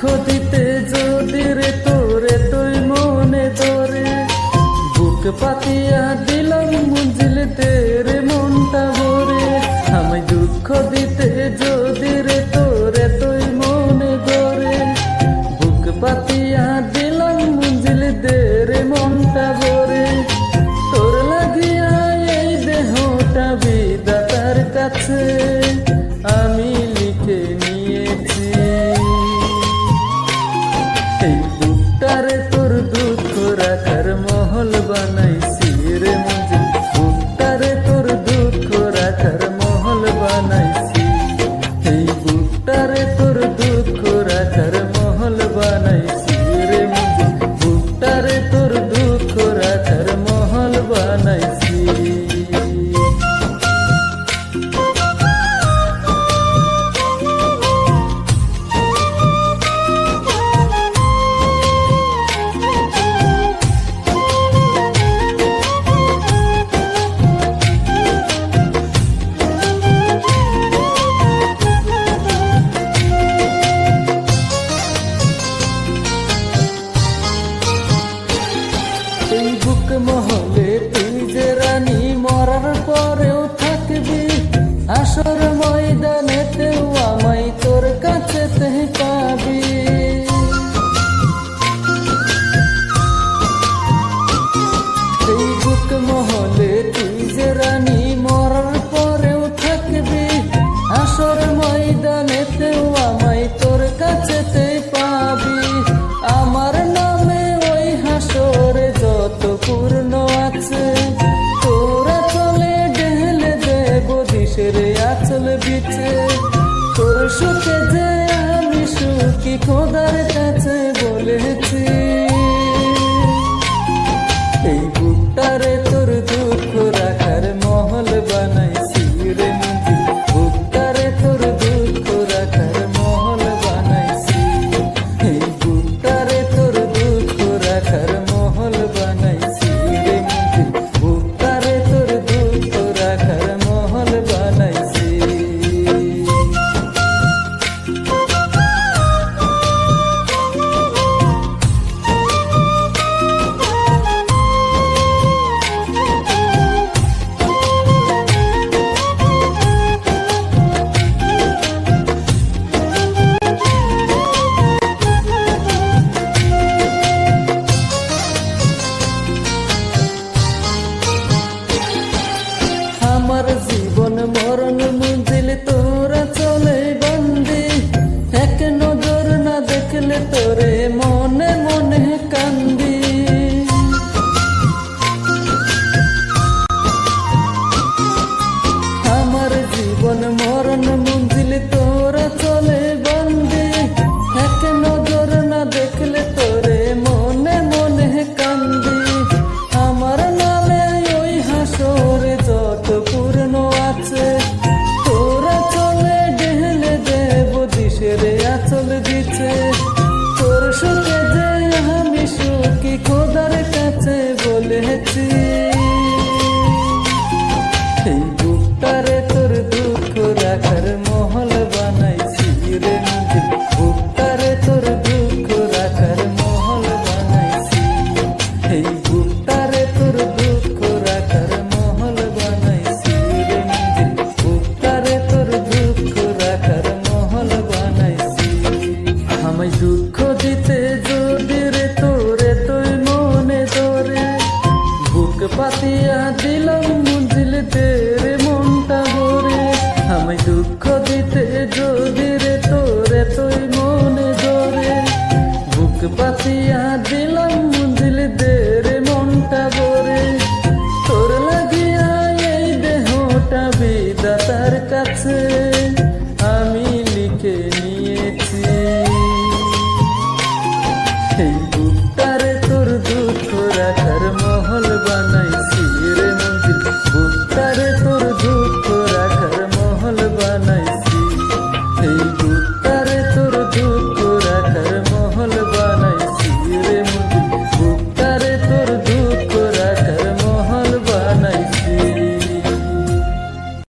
দিতে যদি রে তোরে তুই মনে ধরে, বুক পাতিয়া দিলাম মঞ্জিল তেরে মনটা ভরে। আমায় দুঃখ দিতে যদি রে তোরে তুই মনে ধরে, বুক পাতিয়া দিলাম মঞ্জিল তেরে মনটা ভরে। তোর লাগিয়া এই দেহটা বিধাতার কাছে আমি লিখে নিয়েছি। এই বুকটারে তোর দুঃখ রাখার মহল বানাইছি রে মঞ্জিল, বুকটারে তোর দুঃখ রাখার মহল বানাইছি। এই বুকটারে তোর দুঃখ রাখার মহল বানাইছি রে মঞ্জিল, বুকটারে তোর দুঃখ রাখার মহল বানাইছি। এই বুক মহলে তুই যে রানী মরার পরেও থাকবি, আসর ময়দানেতেও আমায় তোর কাছেতে পাবি। এই বুক মহলে তুই যে রানী মরার পরেও থাকবি, আসর ময়দানেতেও আমায় তোর কাছেতে পাবি। আমার নামে ওই হাসরে যত পূর্ণ আছে, তোরা চলে ঢেলে দেব দিশের আচল বিছে। তোর সুখে যে আমি সুখী খোদার কাছে বলেছি। এই বুকটারে তোর দুঃখ রাখার মহল বানাইছি রে মঞ্জিল, বুকটারে তোর দুঃখ রাখার মহল বানাইছি। এই বুকটারে তোর দুঃখ রাখার মহল বানাইছি রে মঞ্জিল, বুকটারে তোর দুঃখ রাখার মহল বানাইছি। আমার জীবন মরণ মঞ্জিল তোরা চলে বন্দি, এক নজর না দেখলে তোরে মনে মনে কান্দি। আমার জীবন মরণ মঞ্জিল তোরা চলে বন্দি, এক নজর না দেখলে তোরে মনে মনে কান্দি। আমার নামে ওই হাসরে যত পূর্ণ আছে, তোরা চলে ঢেলে দেব দিশের আচল দিচ্ছে। তোর সুখে যে আমি সুখী খোদার কাছে বলেছি। এই বুকটারে তোর দুঃখ রাখার মহল বানাইছি রে মঞ্জিল, বুকটারে তোর দুঃখ রাখার মহল বানাইছি। এই বুকটারে তোর দুঃখ রাখার মহল বানাইছি রে মঞ্জিল, বুকটারে তোর দুঃখ রাখার মহল বানাইছি। আমায় দুঃখ দিতে যদি রে তোরে তুই মনে ধরে, বুক পাতিয়া দিলাম মঞ্জিল তেরে মনটা ভরে। আমায় দুঃখ দিতে যদি রে তোরে তুই মনে ধরে, বুক পাতিয়া দিলাম মঞ্জিল তেরে মনটা ভরে। তোর লাগিয়া এই দেহটা বিধাতার কাছে আমি লিখে নিয়েছি।